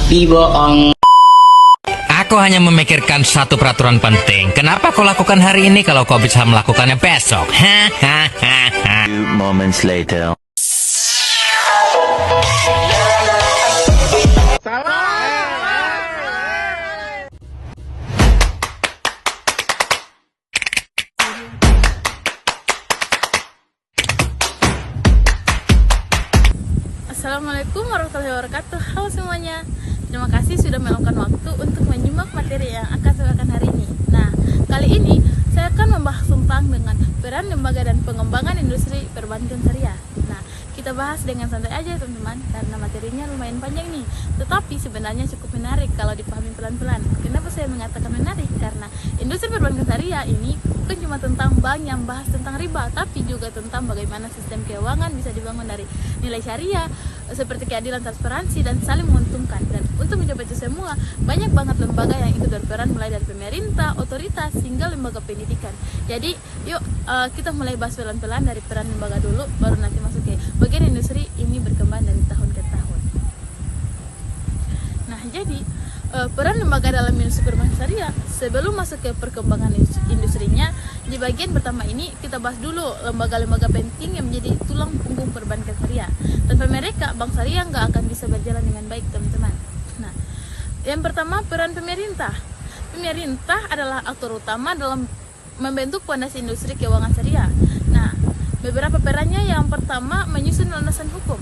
Biboong. Aku hanya memikirkan satu peraturan penting. Kenapa kau lakukan hari ini kalau kau bisa melakukannya besok? Few moments later. Assalamualaikum warahmatullahi wabarakatuh. Halo semuanya. Terima kasih sudah meluangkan waktu untuk menyimak materi yang akan saya bawakan hari ini. Nah, kali ini saya akan membahas tentang dengan peran lembaga dan pengembangan industri perbankan syariah. Nah, kita bahas dengan santai aja teman-teman, karena materinya lumayan panjang nih. Tetapi sebenarnya cukup menarik kalau dipahami pelan-pelan. Kenapa saya mengatakan menarik? Karena industri perbankan syariah ini bukan cuma tentang bank yang bahas tentang riba, tapi juga tentang bagaimana sistem keuangan bisa dibangun dari nilai syariah, seperti keadilan, transparansi, dan saling menguntungkan. Dan untuk mencapai itu semua, banyak banget lembaga yang ikut berperan, mulai dari pemerintah, otoritas, hingga lembaga pendidikan. Jadi, yuk kita mulai bahas pelan-pelan dari peran lembaga dulu, baru nanti masuk ke bagian industri ini berkembang dari tahun ke tahun. Nah, jadi peran lembaga dalam industri perbankan syariah, sebelum masuk ke perkembangan industrinya, di bagian pertama ini kita bahas dulu lembaga-lembaga penting yang menjadi tulang punggung perbankan syariah. Tanpa mereka, bank syariah nggak akan bisa berjalan dengan baik, teman-teman. Nah, yang pertama, peran pemerintah. Pemerintah adalah aktor utama dalam membentuk fondasi industri keuangan syariah. Nah, beberapa perannya, yang pertama, menyusun landasan hukum.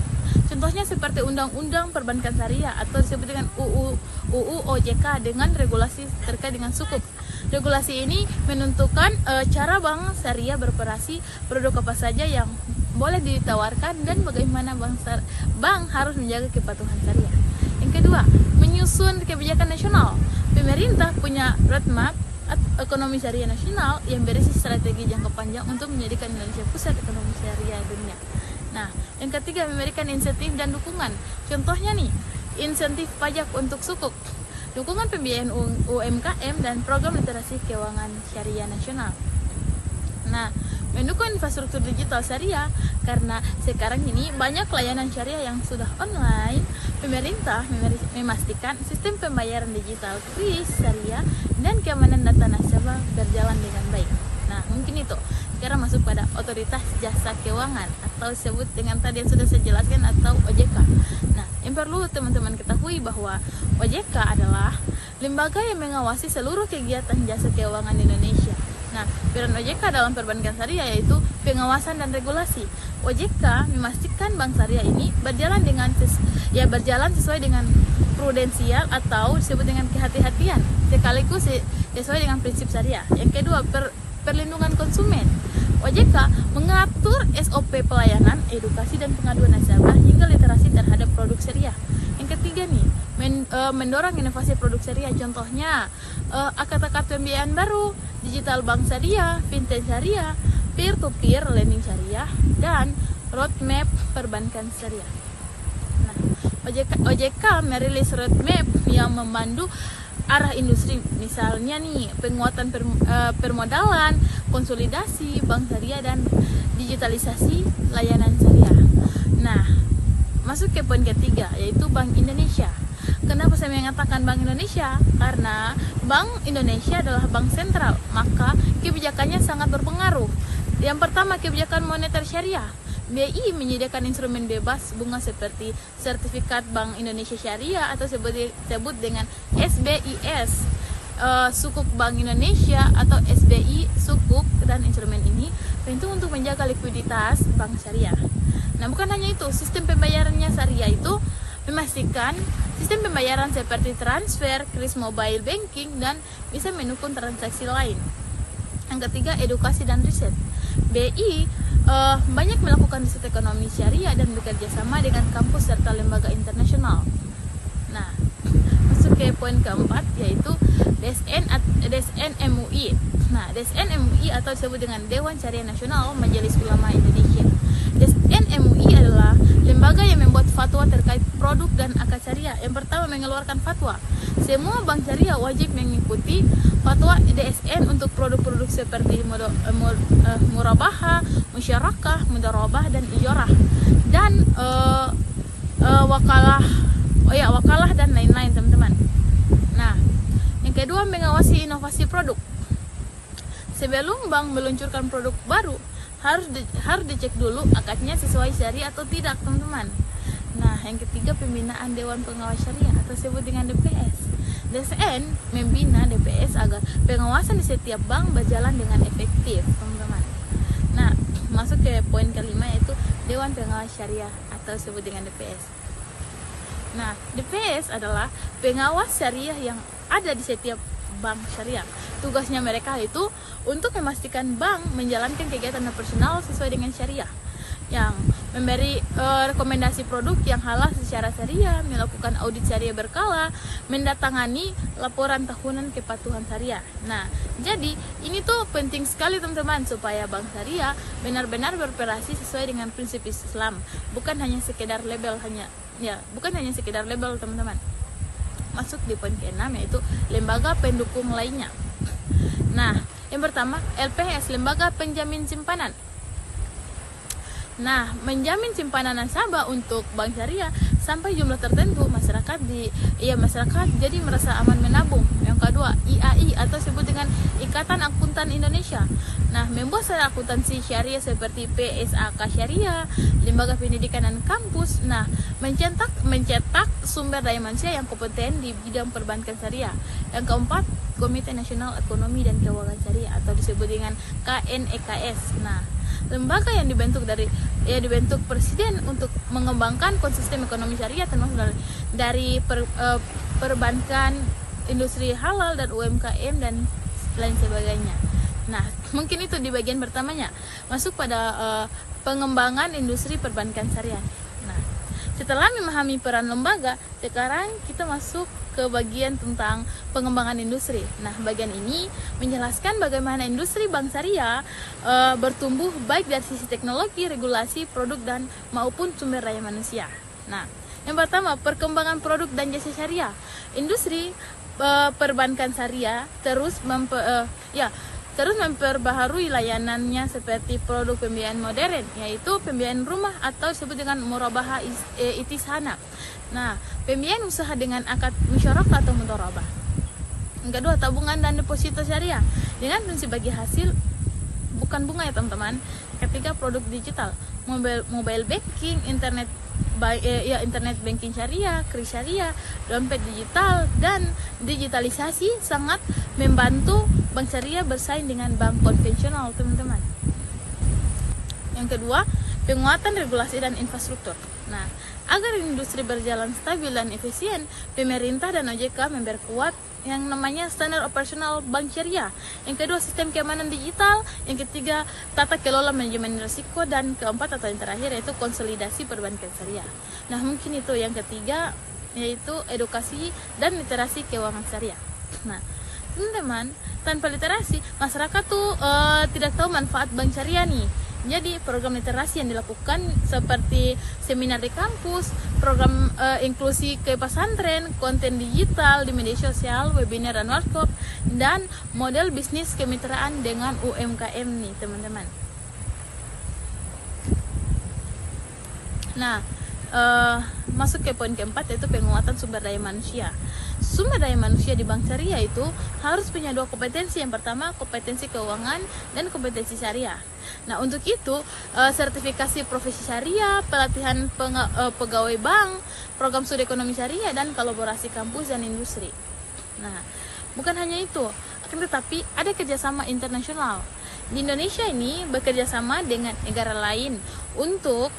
Contohnya seperti Undang-Undang Perbankan Syariah atau disebut dengan UU OJK dengan regulasi terkait dengan sukuk. Regulasi ini menentukan cara bank syariah beroperasi, produk apa saja yang boleh ditawarkan, dan bagaimana bank harus menjaga kepatuhan syariah. Yang kedua, menyusun kebijakan nasional. Pemerintah punya roadmap ekonomi syariah nasional yang berisi strategi jangka panjang untuk menjadikan Indonesia pusat ekonomi syariah dunia. Nah, yang ketiga, memberikan insentif dan dukungan. Contohnya nih, insentif pajak untuk sukuk, dukungan pembiayaan UMKM, dan program literasi keuangan syariah nasional. Nah, mendukung infrastruktur digital syariah, karena sekarang ini banyak layanan syariah yang sudah online. Pemerintah memastikan sistem pembayaran digital kris syariah dan keamanan data nasabah berjalan dengan baik. Nah, mungkin itu. Sekarang masuk pada otoritas jasa keuangan atau disebut dengan tadi yang sudah saya jelaskan, atau OJK. Nah, yang perlu teman-teman ketahui bahwa OJK adalah lembaga yang mengawasi seluruh kegiatan jasa keuangan di Indonesia. Nah, peran OJK dalam perbankan syariah yaitu pengawasan dan regulasi. OJK memastikan bank syariah ini berjalan sesuai dengan prudensial atau disebut dengan kehati-hatian, sekaligus sesuai dengan prinsip syariah. Yang kedua, perlindungan konsumen. OJK mengatur SOP pelayanan, edukasi, dan pengaduan nasabah hingga literasi terhadap produk syariah. Yang ketiga nih, mendorong inovasi produk syariah. Contohnya akad-akad pembiayaan baru, digital bank syariah, fintech syariah, peer-to-peer lending syariah, dan roadmap perbankan syariah. Nah, OJK merilis roadmap yang memandu arah industri, misalnya nih penguatan permodalan, konsolidasi bank syariah, dan digitalisasi layanan syariah. Nah, masuk ke poin ketiga, yaitu Bank Indonesia. Kenapa saya mengatakan Bank Indonesia? Karena Bank Indonesia adalah bank sentral, maka kebijakannya sangat berpengaruh. Yang pertama, kebijakan moneter syariah. BI menyediakan instrumen bebas bunga seperti sertifikat Bank Indonesia Syariah atau disebut dengan SBIS, sukuk Bank Indonesia atau SBI sukuk, dan instrumen ini penting untuk menjaga likuiditas bank syariah. Nah, bukan hanya itu, sistem pembayarannya syariah itu memastikan sistem pembayaran seperti transfer, kris mobile banking, dan bisa mendukung transaksi lain. Yang ketiga, edukasi dan riset. BI banyak melakukan riset ekonomi syariah dan bekerja sama dengan kampus serta lembaga internasional. Nah, masuk ke poin keempat, yaitu DSN MUI. Nah, DSN MUI atau disebut dengan Dewan Syariah Nasional Majelis Ulama Indonesia. DSN MUI adalah lembaga yang membuat fatwa terkait produk dan akad syariah. Yang pertama, mengeluarkan fatwa. Semua bank syariah wajib mengikuti fatwa DSN untuk produk-produk seperti murabahah, musyarakah, mudarabah, dan ijarah, dan wakalah dan lain-lain teman-teman. Nah, yang kedua, mengawasi inovasi produk. Sebelum bank meluncurkan produk baru, harus dicek dulu akadnya sesuai syariah atau tidak teman-teman. Nah, yang ketiga, pembinaan Dewan Pengawas Syariah atau disebut dengan DPS. DSN membina DPS agar pengawasan di setiap bank berjalan dengan efektif teman-teman. Nah, masuk ke poin kelima, yaitu Dewan Pengawas Syariah atau disebut dengan DPS. Nah, DPS adalah pengawas syariah yang ada di setiap bank syariah. Tugasnya mereka itu untuk memastikan bank menjalankan kegiatan operasional sesuai dengan syariah, yang memberi rekomendasi produk yang halal secara syariah, melakukan audit syariah berkala, mendatangani laporan tahunan kepatuhan syariah. Nah, jadi ini tuh penting sekali teman-teman, supaya bank syariah benar-benar beroperasi sesuai dengan prinsip Islam, bukan hanya sekedar label teman-teman. Masuk di poin ke-6, yaitu lembaga pendukung lainnya. Nah, yang pertama, LPS, Lembaga Penjamin Simpanan. Nah, menjamin simpanan nasabah untuk bank syariah sampai jumlah tertentu, masyarakat jadi merasa aman menabung. Yang kedua, IAI atau disebut dengan Ikatan Akuntan Indonesia. Nah, membuat secara akuntansi syariah seperti PSAK Syariah, lembaga pendidikan dan kampus. Nah, mencetak sumber daya manusia yang kompeten di bidang perbankan syariah. Yang keempat, Komite Nasional Ekonomi dan Keuangan Syariah atau disebut dengan KNEKS. Nah, lembaga yang dibentuk presiden untuk mengembangkan ekosistem ekonomi syariah, termasuk dari perbankan, industri halal dan UMKM dan lain sebagainya. Nah, mungkin itu di bagian pertamanya, masuk pada pengembangan industri perbankan syariah. Nah, setelah memahami peran lembaga, sekarang kita masuk ke bagian tentang pengembangan industri. Nah, bagian ini menjelaskan bagaimana industri bank syariah bertumbuh baik dari sisi teknologi, regulasi, produk dan maupun sumber daya manusia. Nah, yang pertama, perkembangan produk dan jasa syariah. Industri perbankan syariah terus memperbaharui layanannya seperti produk pembiayaan modern, yaitu pembiayaan rumah atau disebut dengan murabahah itisana. Nah, pembiayaan usaha dengan akad musyarakah atau mudharabah. Yang kedua, tabungan dan deposito syariah dengan prinsip bagi hasil, bukan bunga ya teman-teman. Ketiga, produk digital, mobile banking, internet banking syariah, kris syariah, dompet digital, dan digitalisasi sangat membantu bank syariah bersaing dengan bank konvensional teman-teman. Yang kedua, penguatan regulasi dan infrastruktur. Nah, agar industri berjalan stabil dan efisien, pemerintah dan OJK memperkuat yang namanya standar operasional bank syariah. Yang kedua, sistem keamanan digital. Yang ketiga, tata kelola manajemen risiko. Dan keempat atau yang terakhir, yaitu konsolidasi perbankan syariah. Nah, mungkin itu yang ketiga, yaitu edukasi dan literasi keuangan syariah. Nah, teman-teman, tanpa literasi, masyarakat tuh tidak tahu manfaat bank syariah nih. Jadi program literasi yang dilakukan seperti seminar di kampus, program inklusi ke pesantren, konten digital di media sosial, webinar dan workshop, dan model bisnis kemitraan dengan UMKM nih teman-teman. Nah, masuk ke poin keempat, yaitu penguatan sumber daya manusia. Sumber daya manusia di bank syariah itu harus punya dua kompetensi. Yang pertama, kompetensi keuangan dan kompetensi syariah. Nah, untuk itu sertifikasi profesi syariah, pelatihan pegawai bank, program studi ekonomi syariah, dan kolaborasi kampus dan industri. Nah, bukan hanya itu, akan tetapi ada kerjasama internasional. Di Indonesia ini bekerja sama dengan negara lain untuk